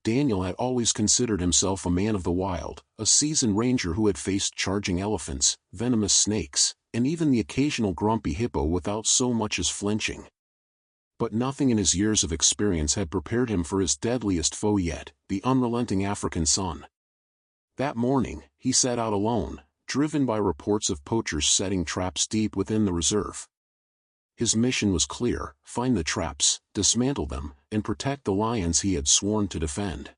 Daniel had always considered himself a man of the wild, a seasoned ranger who had faced charging elephants, venomous snakes, and even the occasional grumpy hippo without so much as flinching. But nothing in his years of experience had prepared him for his deadliest foe yet, the unrelenting African sun. That morning, he set out alone, driven by reports of poachers setting traps deep within the reserve. His mission was clear: find the traps, dismantle them, and protect the lions he had sworn to defend.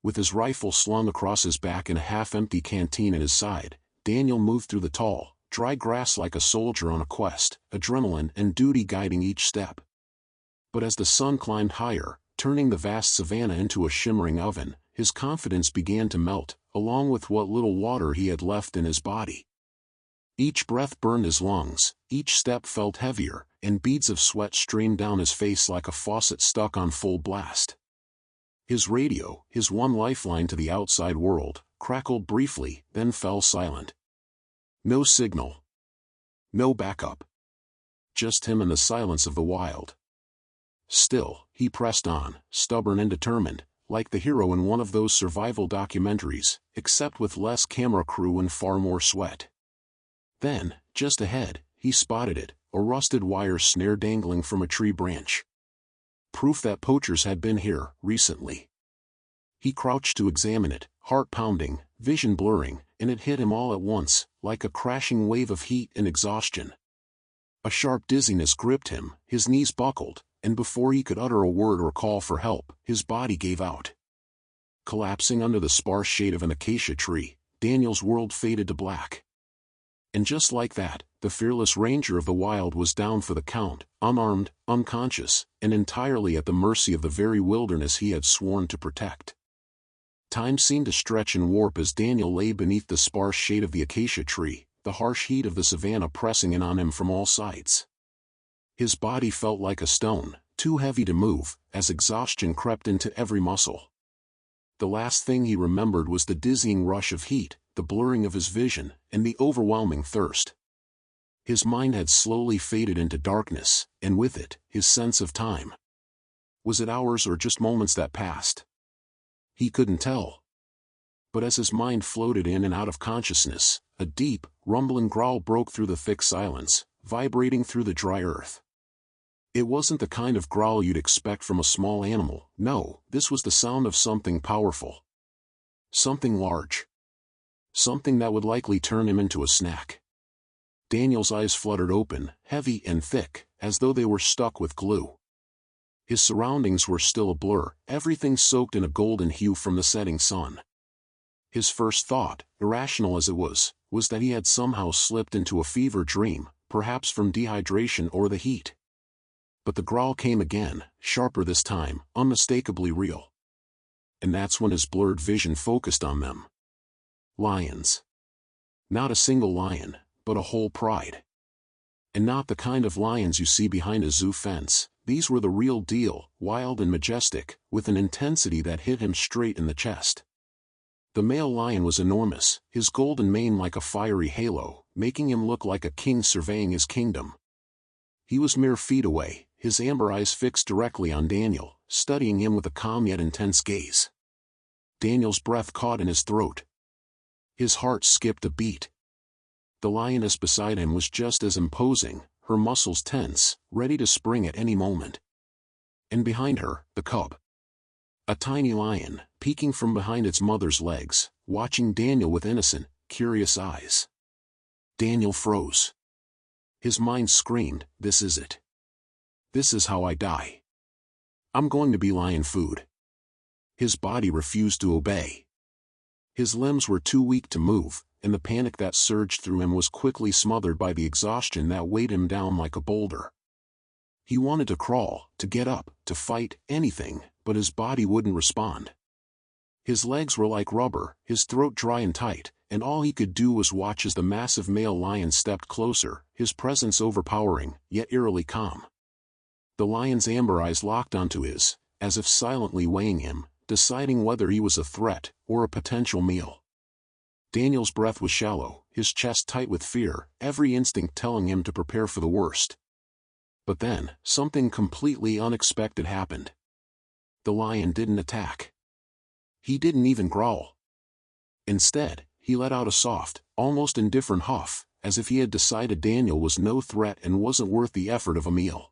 With his rifle slung across his back and a half-empty canteen at his side, Daniel moved through the tall, dry grass like a soldier on a quest, adrenaline and duty guiding each step. But as the sun climbed higher, turning the vast savanna into a shimmering oven, his confidence began to melt, along with what little water he had left in his body. Each breath burned his lungs, each step felt heavier, and beads of sweat streamed down his face like a faucet stuck on full blast. His radio, his one lifeline to the outside world, crackled briefly, then fell silent. No signal. No backup. Just him and the silence of the wild. Still, he pressed on, stubborn and determined, like the hero in one of those survival documentaries, except with less camera crew and far more sweat. Then, just ahead, he spotted it, a rusted wire snare dangling from a tree branch. Proof that poachers had been here, recently. He crouched to examine it, heart pounding, vision blurring, and it hit him all at once, like a crashing wave of heat and exhaustion. A sharp dizziness gripped him, his knees buckled, and before he could utter a word or call for help, his body gave out. Collapsing under the sparse shade of an acacia tree, Daniel's world faded to black. And just like that, the fearless ranger of the wild was down for the count, unarmed, unconscious, and entirely at the mercy of the very wilderness he had sworn to protect. Time seemed to stretch and warp as Daniel lay beneath the sparse shade of the acacia tree, the harsh heat of the savanna pressing in on him from all sides. His body felt like a stone, too heavy to move, as exhaustion crept into every muscle. The last thing he remembered was the dizzying rush of heat, the blurring of his vision, and the overwhelming thirst. His mind had slowly faded into darkness, and with it, his sense of time. Was it hours or just moments that passed? He couldn't tell. But as his mind floated in and out of consciousness, a deep, rumbling growl broke through the thick silence, vibrating through the dry earth. It wasn't the kind of growl you'd expect from a small animal. No, this was the sound of something powerful. Something large. Something that would likely turn him into a snack. Daniel's eyes fluttered open, heavy and thick, as though they were stuck with glue. His surroundings were still a blur, everything soaked in a golden hue from the setting sun. His first thought, irrational as it was that he had somehow slipped into a fever dream, perhaps from dehydration or the heat. But the growl came again, sharper this time, unmistakably real. And that's when his blurred vision focused on them. Lions. Not a single lion, but a whole pride. And not the kind of lions you see behind a zoo fence. These were the real deal, wild and majestic, with an intensity that hit him straight in the chest. The male lion was enormous, his golden mane like a fiery halo, making him look like a king surveying his kingdom. He was mere feet away, his amber eyes fixed directly on Daniel, studying him with a calm yet intense gaze. Daniel's breath caught in his throat. His heart skipped a beat. The lioness beside him was just as imposing, her muscles tense, ready to spring at any moment. And behind her, the cub. A tiny lion, peeking from behind its mother's legs, watching Daniel with innocent, curious eyes. Daniel froze. His mind screamed, "This is it. This is how I die. I'm going to be lion food." His body refused to obey. His limbs were too weak to move, and the panic that surged through him was quickly smothered by the exhaustion that weighed him down like a boulder. He wanted to crawl, to get up, to fight, anything, but his body wouldn't respond. His legs were like rubber, his throat dry and tight, and all he could do was watch as the massive male lion stepped closer, his presence overpowering, yet eerily calm. The lion's amber eyes locked onto his, as if silently weighing him, deciding whether he was a threat or a potential meal. Daniel's breath was shallow, his chest tight with fear, every instinct telling him to prepare for the worst. But then, something completely unexpected happened. The lion didn't attack. He didn't even growl. Instead, he let out a soft, almost indifferent huff, as if he had decided Daniel was no threat and wasn't worth the effort of a meal.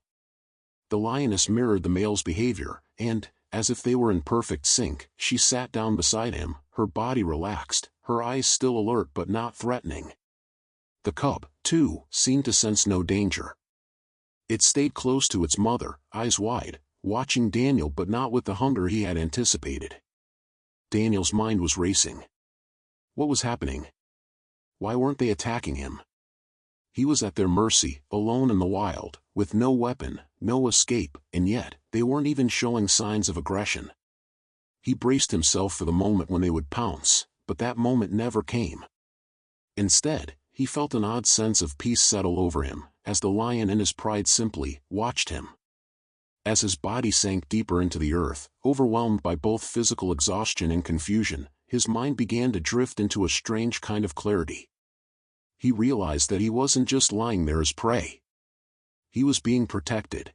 The lioness mirrored the male's behavior, and, as if they were in perfect sync, she sat down beside him, her body relaxed, her eyes still alert but not threatening. The cub, too, seemed to sense no danger. It stayed close to its mother, eyes wide, watching Daniel but not with the hunger he had anticipated. Daniel's mind was racing. What was happening? Why weren't they attacking him? He was at their mercy, alone in the wild, with no weapon, no escape, and yet, they weren't even showing signs of aggression. He braced himself for the moment when they would pounce, but that moment never came. Instead, he felt an odd sense of peace settle over him, as the lion in his pride simply watched him. As his body sank deeper into the earth, overwhelmed by both physical exhaustion and confusion, his mind began to drift into a strange kind of clarity. He realized that he wasn't just lying there as prey. He was being protected.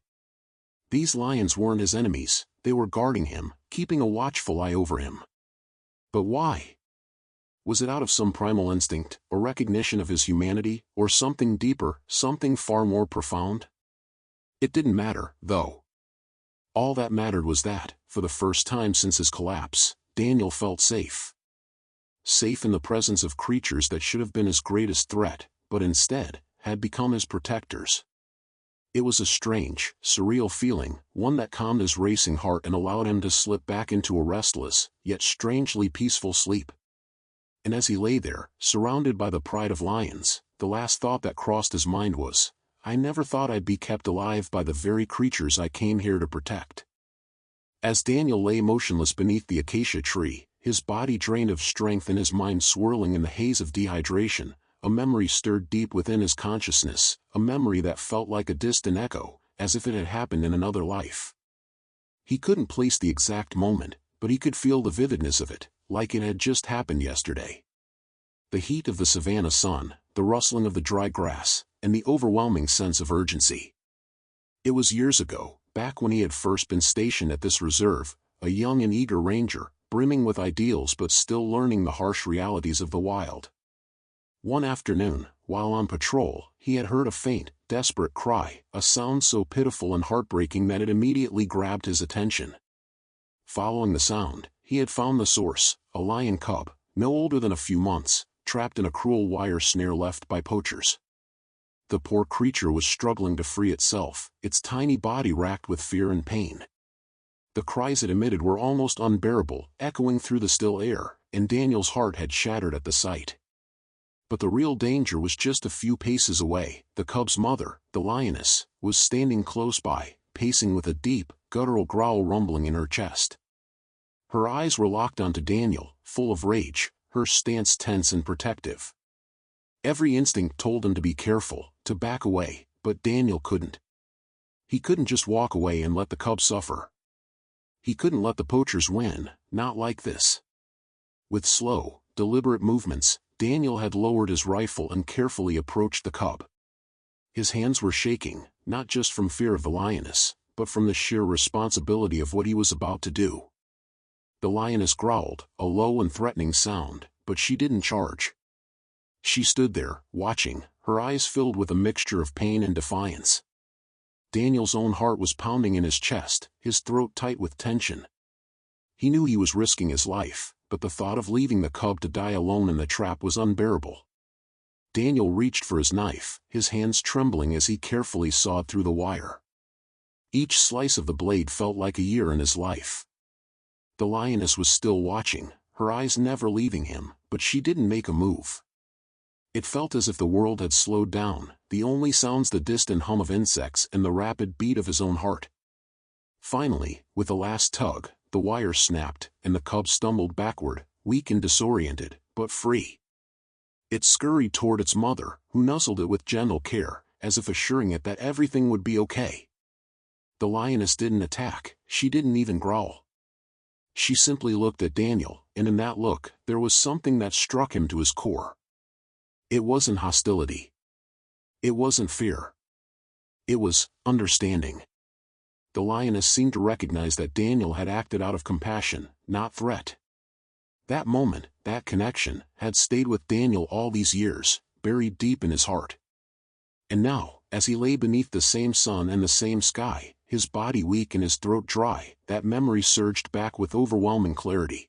These lions weren't his enemies, they were guarding him, keeping a watchful eye over him. But why? Was it out of some primal instinct, or recognition of his humanity, or something deeper, something far more profound? It didn't matter, though. All that mattered was that, for the first time since his collapse, Daniel felt safe. Safe in the presence of creatures that should have been his greatest threat, but instead, had become his protectors. It was a strange, surreal feeling, one that calmed his racing heart and allowed him to slip back into a restless, yet strangely peaceful sleep. And as he lay there, surrounded by the pride of lions, the last thought that crossed his mind was, I never thought I'd be kept alive by the very creatures I came here to protect. As Daniel lay motionless beneath the acacia tree, his body drained of strength and his mind swirling in the haze of dehydration, a memory stirred deep within his consciousness, a memory that felt like a distant echo, as if it had happened in another life. He couldn't place the exact moment, but he could feel the vividness of it, like it had just happened yesterday. The heat of the savanna sun, the rustling of the dry grass, and the overwhelming sense of urgency. It was years ago, back when he had first been stationed at this reserve, a young and eager ranger, brimming with ideals but still learning the harsh realities of the wild. One afternoon, while on patrol, he had heard a faint, desperate cry, a sound so pitiful and heartbreaking that it immediately grabbed his attention. Following the sound, he had found the source, a lion cub, no older than a few months, trapped in a cruel wire snare left by poachers. The poor creature was struggling to free itself, its tiny body racked with fear and pain. The cries it emitted were almost unbearable, echoing through the still air, and Daniel's heart had shattered at the sight. But the real danger was just a few paces away. The cub's mother, the lioness, was standing close by, pacing with a deep, guttural growl rumbling in her chest. Her eyes were locked onto Daniel, full of rage, her stance tense and protective. Every instinct told him to be careful, to back away, but Daniel couldn't. He couldn't just walk away and let the cub suffer. He couldn't let the poachers win, not like this. With slow, deliberate movements, Daniel had lowered his rifle and carefully approached the cub. His hands were shaking, not just from fear of the lioness, but from the sheer responsibility of what he was about to do. The lioness growled, a low and threatening sound, but she didn't charge. She stood there, watching, her eyes filled with a mixture of pain and defiance. Daniel's own heart was pounding in his chest, his throat tight with tension. He knew he was risking his life, but the thought of leaving the cub to die alone in the trap was unbearable. Daniel reached for his knife, his hands trembling as he carefully sawed through the wire. Each slice of the blade felt like a year in his life. The lioness was still watching, her eyes never leaving him, but she didn't make a move. It felt as if the world had slowed down, the only sounds the distant hum of insects and the rapid beat of his own heart. Finally, with a last tug, the wire snapped, and the cub stumbled backward, weak and disoriented, but free. It scurried toward its mother, who nuzzled it with gentle care, as if assuring it that everything would be okay. The lioness didn't attack, she didn't even growl. She simply looked at Daniel, and in that look, there was something that struck him to his core. It wasn't hostility. It wasn't fear. It was understanding. The lioness seemed to recognize that Daniel had acted out of compassion, not threat. That moment, that connection, had stayed with Daniel all these years, buried deep in his heart. And now, as he lay beneath the same sun and the same sky, his body weak and his throat dry, that memory surged back with overwhelming clarity.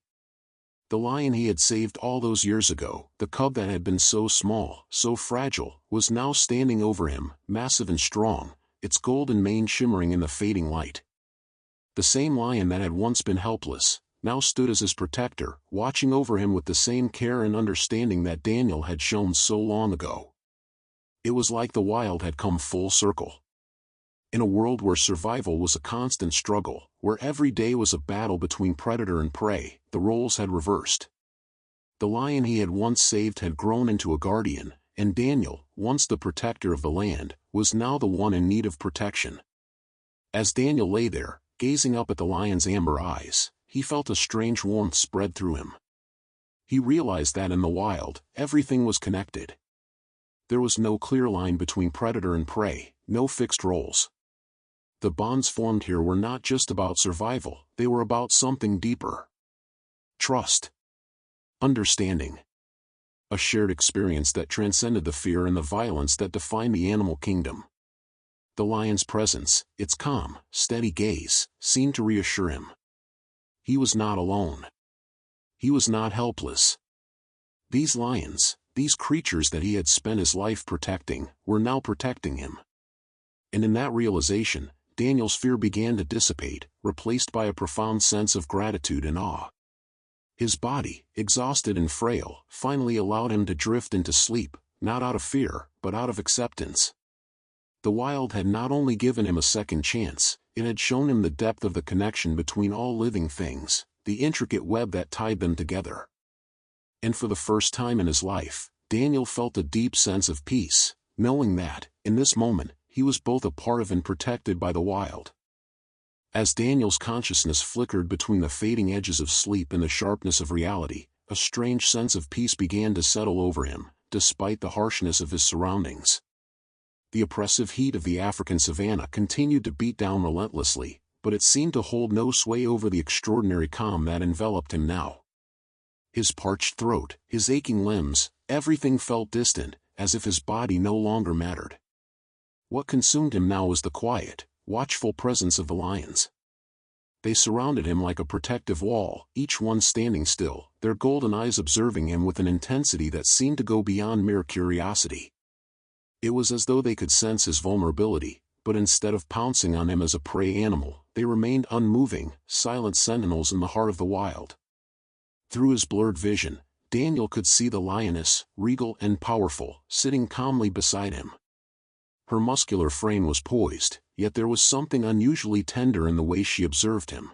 The lion he had saved all those years ago, the cub that had been so small, so fragile, was now standing over him, massive and strong, its golden mane shimmering in the fading light. The same lion that had once been helpless, now stood as his protector, watching over him with the same care and understanding that Daniel had shown so long ago. It was like the wild had come full circle. In a world where survival was a constant struggle, where every day was a battle between predator and prey, the roles had reversed. The lion he had once saved had grown into a guardian, and Daniel, once the protector of the land, was now the one in need of protection. As Daniel lay there, gazing up at the lion's amber eyes, he felt a strange warmth spread through him. He realized that in the wild, everything was connected. There was no clear line between predator and prey, no fixed roles. The bonds formed here were not just about survival, they were about something deeper. Trust. Understanding. A shared experience that transcended the fear and the violence that defined the animal kingdom. The lion's presence, its calm, steady gaze, seemed to reassure him. He was not alone. He was not helpless. These lions, these creatures that he had spent his life protecting, were now protecting him. And in that realization, Daniel's fear began to dissipate, replaced by a profound sense of gratitude and awe. His body, exhausted and frail, finally allowed him to drift into sleep, not out of fear, but out of acceptance. The wild had not only given him a second chance, it had shown him the depth of the connection between all living things, the intricate web that tied them together. And for the first time in his life, Daniel felt a deep sense of peace, knowing that, in this moment, he was both a part of and protected by the wild. As Daniel's consciousness flickered between the fading edges of sleep and the sharpness of reality, a strange sense of peace began to settle over him, despite the harshness of his surroundings. The oppressive heat of the African savanna continued to beat down relentlessly, but it seemed to hold no sway over the extraordinary calm that enveloped him now. His parched throat, his aching limbs, everything felt distant, as if his body no longer mattered. What consumed him now was the quiet, watchful presence of the lions. They surrounded him like a protective wall, each one standing still, their golden eyes observing him with an intensity that seemed to go beyond mere curiosity. It was as though they could sense his vulnerability, but instead of pouncing on him as a prey animal, they remained unmoving, silent sentinels in the heart of the wild. Through his blurred vision, Daniel could see the lioness, regal and powerful, sitting calmly beside him. Her muscular frame was poised, yet there was something unusually tender in the way she observed him.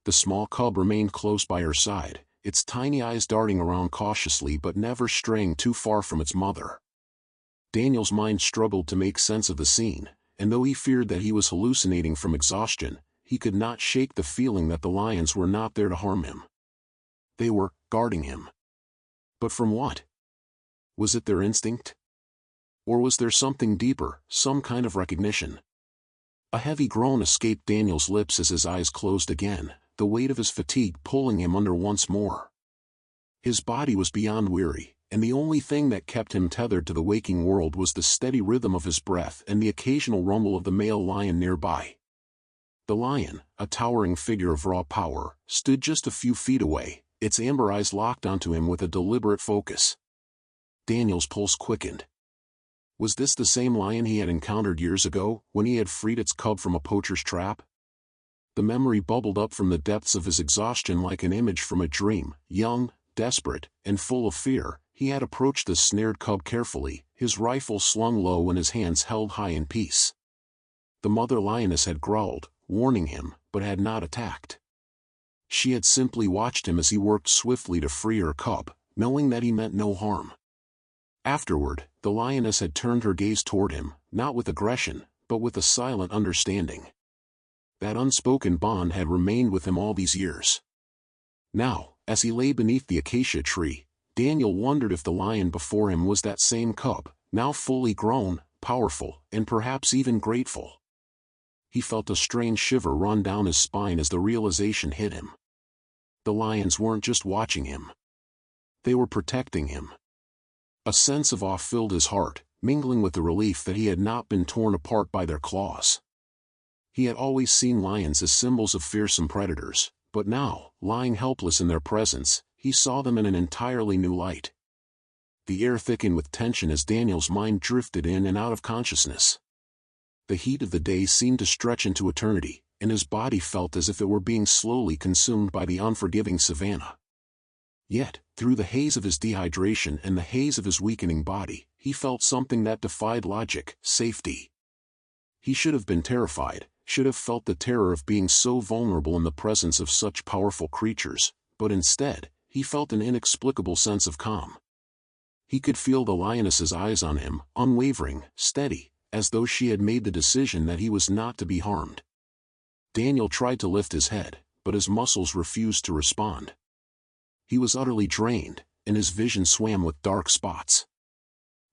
The small cub remained close by her side, its tiny eyes darting around cautiously but never straying too far from its mother. Daniel's mind struggled to make sense of the scene, and though he feared that he was hallucinating from exhaustion, he could not shake the feeling that the lions were not there to harm him. They were guarding him. But from what? Was it their instinct? Or was there something deeper, some kind of recognition? A heavy groan escaped Daniel's lips as his eyes closed again, the weight of his fatigue pulling him under once more. His body was beyond weary, and the only thing that kept him tethered to the waking world was the steady rhythm of his breath and the occasional rumble of the male lion nearby. The lion, a towering figure of raw power, stood just a few feet away, its amber eyes locked onto him with a deliberate focus. Daniel's pulse quickened. Was this the same lion he had encountered years ago, when he had freed its cub from a poacher's trap? The memory bubbled up from the depths of his exhaustion like an image from a dream. Young, desperate, and full of fear, he had approached the snared cub carefully, his rifle slung low and his hands held high in peace. The mother lioness had growled, warning him, but had not attacked. She had simply watched him as he worked swiftly to free her cub, knowing that he meant no harm. Afterward, the lioness had turned her gaze toward him, not with aggression, but with a silent understanding. That unspoken bond had remained with him all these years. Now, as he lay beneath the acacia tree, Daniel wondered if the lion before him was that same cub, now fully grown, powerful, and perhaps even grateful. He felt a strange shiver run down his spine as the realization hit him. the lions weren't just watching him. They were protecting him. A sense of awe filled his heart, mingling with the relief that he had not been torn apart by their claws. He had always seen lions as symbols of fearsome predators, but now, lying helpless in their presence, he saw them in an entirely new light. The air thickened with tension as Daniel's mind drifted in and out of consciousness. The heat of the day seemed to stretch into eternity, and his body felt as if it were being slowly consumed by the unforgiving savanna. Yet, through the haze of his dehydration and the haze of his weakening body, he felt something that defied logic: safety. He should have been terrified, should have felt the terror of being so vulnerable in the presence of such powerful creatures, but instead, he felt an inexplicable sense of calm. He could feel the lioness's eyes on him, unwavering, steady, as though she had made the decision that he was not to be harmed. Daniel tried to lift his head, but his muscles refused to respond. He was utterly drained, and his vision swam with dark spots.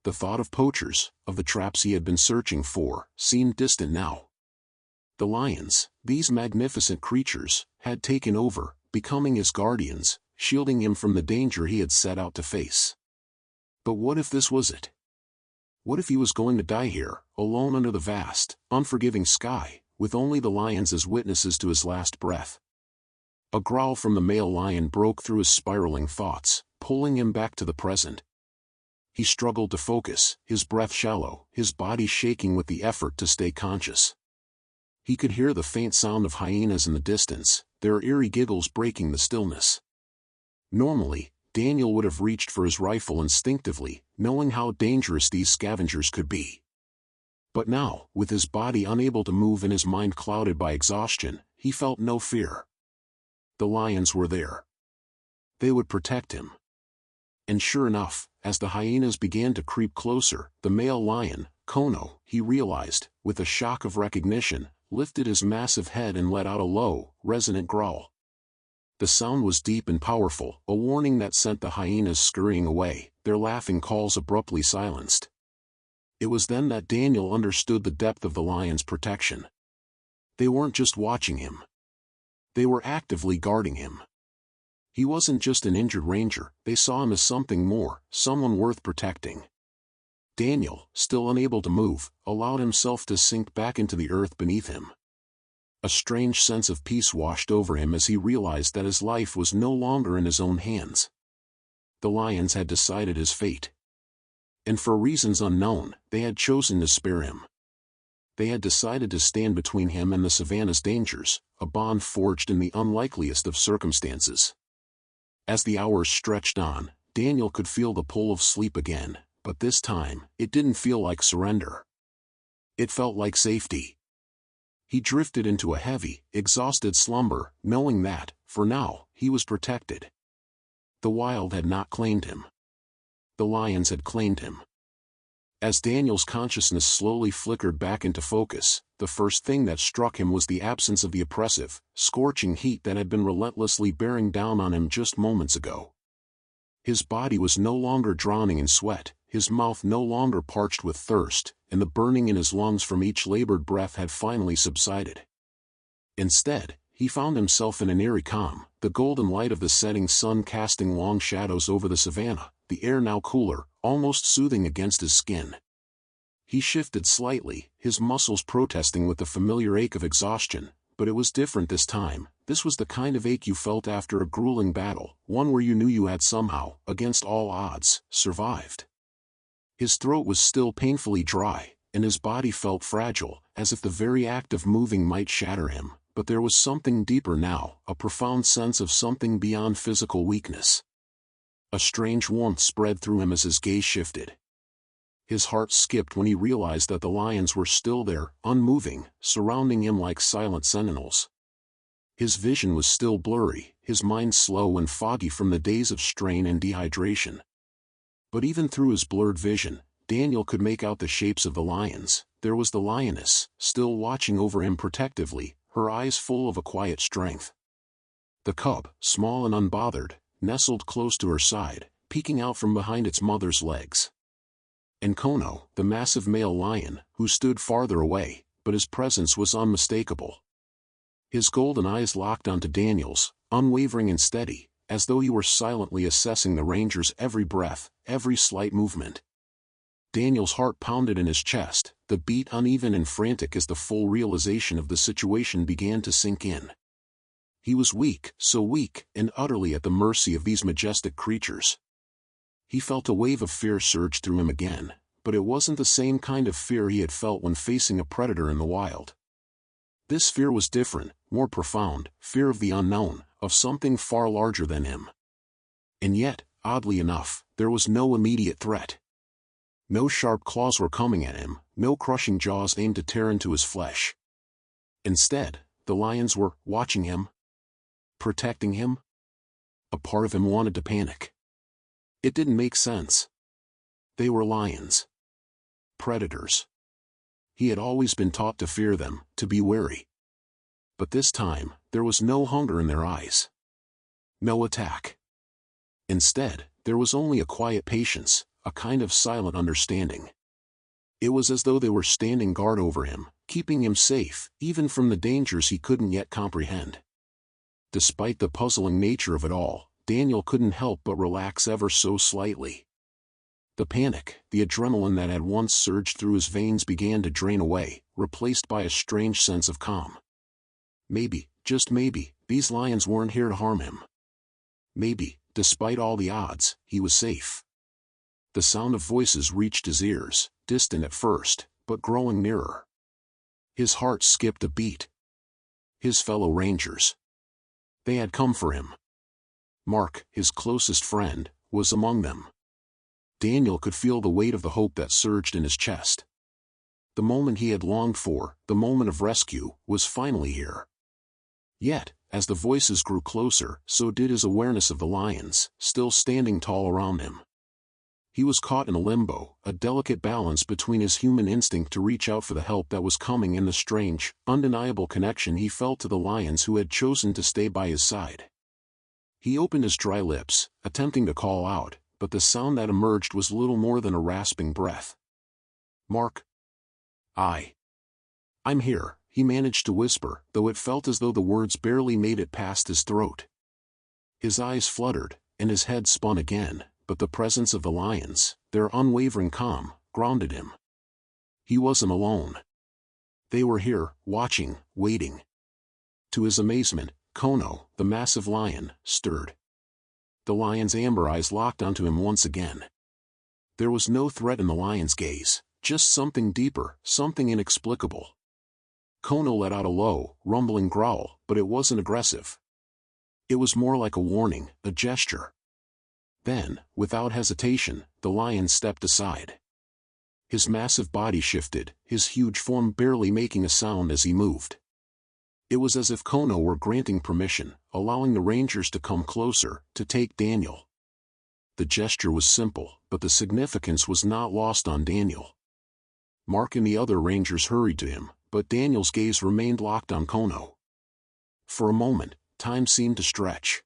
The thought of poachers, of the traps he had been searching for, seemed distant now. The lions, these magnificent creatures, had taken over, becoming his guardians, shielding him from the danger he had set out to face. But what if this was it? What if he was going to die here, alone under the vast, unforgiving sky, with only the lions as witnesses to his last breath? A growl from the male lion broke through his spiraling thoughts, pulling him back to the present. He struggled to focus, his breath shallow, his body shaking with the effort to stay conscious. He could hear the faint sound of hyenas in the distance, their eerie giggles breaking the stillness. Normally, Daniel would have reached for his rifle instinctively, knowing how dangerous these scavengers could be. But now, with his body unable to move and his mind clouded by exhaustion, he felt no fear. The lions were there. They would protect him. And sure enough, as the hyenas began to creep closer, the male lion, Kono, he realized, with a shock of recognition, lifted his massive head and let out a low, resonant growl. The sound was deep and powerful, a warning that sent the hyenas scurrying away, their laughing calls abruptly silenced. It was then that Daniel understood the depth of the lion's protection. They weren't just watching him. They were actively guarding him. He wasn't just an injured ranger, they saw him as something more, someone worth protecting. Daniel, still unable to move, allowed himself to sink back into the earth beneath him. A strange sense of peace washed over him as he realized that his life was no longer in his own hands. The lions had decided his fate. And for reasons unknown, they had chosen to spare him. They had decided to stand between him and the savannah's dangers, a bond forged in the unlikeliest of circumstances. As the hours stretched on, Daniel could feel the pull of sleep again, but this time, it didn't feel like surrender. It felt like safety. He drifted into a heavy, exhausted slumber, knowing that, for now, he was protected. The wild had not claimed him. The lions had claimed him. As Daniel's consciousness slowly flickered back into focus, the first thing that struck him was the absence of the oppressive, scorching heat that had been relentlessly bearing down on him just moments ago. His body was no longer drowning in sweat, his mouth no longer parched with thirst, and the burning in his lungs from each labored breath had finally subsided. Instead, he found himself in an eerie calm, the golden light of the setting sun casting long shadows over the savanna, the air now cooler, almost soothing against his skin. He shifted slightly, his muscles protesting with the familiar ache of exhaustion, but it was different this time. This was the kind of ache you felt after a grueling battle, one where you knew you had somehow, against all odds, survived. His throat was still painfully dry, and his body felt fragile, as if the very act of moving might shatter him, but there was something deeper now, a profound sense of something beyond physical weakness. A strange warmth spread through him as his gaze shifted. His heart skipped when he realized that the lions were still there, unmoving, surrounding him like silent sentinels. His vision was still blurry, his mind slow and foggy from the days of strain and dehydration. But even through his blurred vision, Daniel could make out the shapes of the lions. There was the lioness, still watching over him protectively, her eyes full of a quiet strength. The cub, small and unbothered, nestled close to her side, peeking out from behind its mother's legs. And Kono, the massive male lion, who stood farther away, but his presence was unmistakable. His golden eyes locked onto Daniel's, unwavering and steady, as though he were silently assessing the ranger's every breath, every slight movement. Daniel's heart pounded in his chest, the beat uneven and frantic as the full realization of the situation began to sink in. He was weak, so weak, and utterly at the mercy of these majestic creatures. He felt a wave of fear surge through him again, but it wasn't the same kind of fear he had felt when facing a predator in the wild. This fear was different, more profound, fear of the unknown, of something far larger than him. And yet, oddly enough, there was no immediate threat. No sharp claws were coming at him, no crushing jaws aimed to tear into his flesh. Instead, the lions were watching him, protecting him. A part of him wanted to panic. It didn't make sense. They were lions. Predators. He had always been taught to fear them, to be wary. But this time, there was no hunger in their eyes. No attack. Instead, there was only a quiet patience, a kind of silent understanding. It was as though they were standing guard over him, keeping him safe, even from the dangers he couldn't yet comprehend. Despite the puzzling nature of it all, Daniel couldn't help but relax ever so slightly. The panic, the adrenaline that had once surged through his veins began to drain away, replaced by a strange sense of calm. Maybe, just maybe, these lions weren't here to harm him. Maybe, despite all the odds, he was safe. The sound of voices reached his ears, distant at first, but growing nearer. His heart skipped a beat. His fellow rangers. They had come for him. Mark, his closest friend, was among them. Daniel could feel the weight of the hope that surged in his chest. The moment he had longed for, the moment of rescue, was finally here. Yet, as the voices grew closer, so did his awareness of the lions, still standing tall around him. He was caught in a limbo, a delicate balance between his human instinct to reach out for the help that was coming and the strange, undeniable connection he felt to the lions who had chosen to stay by his side. He opened his dry lips, attempting to call out, but the sound that emerged was little more than a rasping breath. "Mark. I'm here," he managed to whisper, though it felt as though the words barely made it past his throat. His eyes fluttered, and his head spun again, but the presence of the lions, their unwavering calm, grounded him. He wasn't alone. They were here, watching, waiting. To his amazement, Kono, the massive lion, stirred. The lion's amber eyes locked onto him once again. There was no threat in the lion's gaze, just something deeper, something inexplicable. Kono let out a low, rumbling growl, but it wasn't aggressive. It was more like a warning, a gesture. Then, without hesitation, the lion stepped aside. His massive body shifted, his huge form barely making a sound as he moved. It was as if Kono were granting permission, allowing the rangers to come closer, to take Daniel. The gesture was simple, but the significance was not lost on Daniel. Mark and the other rangers hurried to him, but Daniel's gaze remained locked on Kono. For a moment, time seemed to stretch.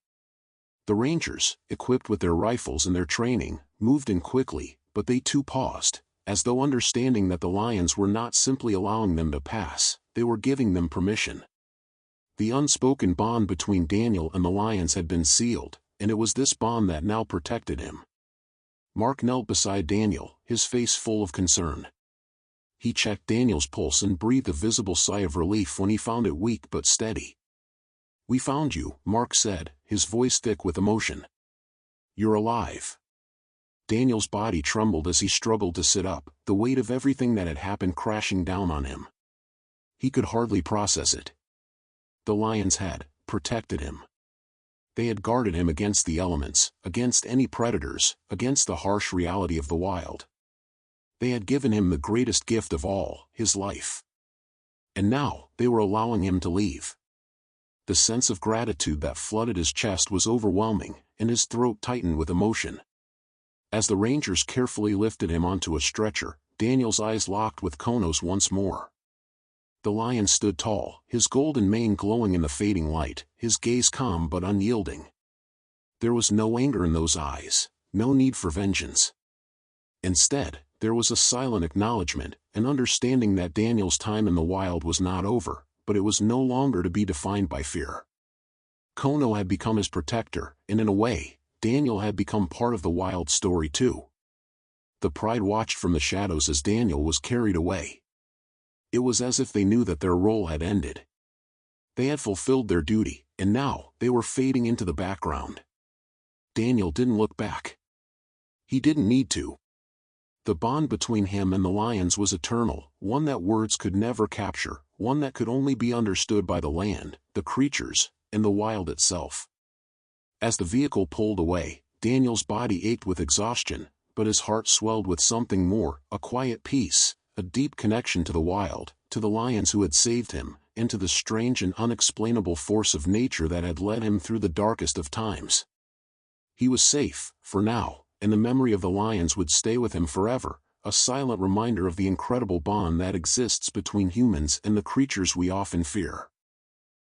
The rangers, equipped with their rifles and their training, moved in quickly, but they too paused, as though understanding that the lions were not simply allowing them to pass, they were giving them permission. The unspoken bond between Daniel and the lions had been sealed, and it was this bond that now protected him. Mark knelt beside Daniel, his face full of concern. He checked Daniel's pulse and breathed a visible sigh of relief when he found it weak but steady. "We found you," Mark said, his voice thick with emotion. "You're alive." Daniel's body trembled as he struggled to sit up, the weight of everything that had happened crashing down on him. He could hardly process it. The lions had protected him. They had guarded him against the elements, against any predators, against the harsh reality of the wild. They had given him the greatest gift of all, his life. And now, they were allowing him to leave. The sense of gratitude that flooded his chest was overwhelming, and his throat tightened with emotion. As the rangers carefully lifted him onto a stretcher, Daniel's eyes locked with Kono's once more. The lion stood tall, his golden mane glowing in the fading light, his gaze calm but unyielding. There was no anger in those eyes, no need for vengeance. Instead, there was a silent acknowledgement, an understanding that Daniel's time in the wild was not over, but it was no longer to be defined by fear. Kono had become his protector, and in a way, Daniel had become part of the wild story too. The pride watched from the shadows as Daniel was carried away. It was as if they knew that their role had ended. They had fulfilled their duty, and now they were fading into the background. Daniel didn't look back. He didn't need to. The bond between him and the lions was eternal, one that words could never capture, one that could only be understood by the land, the creatures, and the wild itself. As the vehicle pulled away, Daniel's body ached with exhaustion, but his heart swelled with something more, a quiet peace, a deep connection to the wild, to the lions who had saved him, and to the strange and unexplainable force of nature that had led him through the darkest of times. He was safe, for now, and the memory of the lions would stay with him forever, a silent reminder of the incredible bond that exists between humans and the creatures we often fear.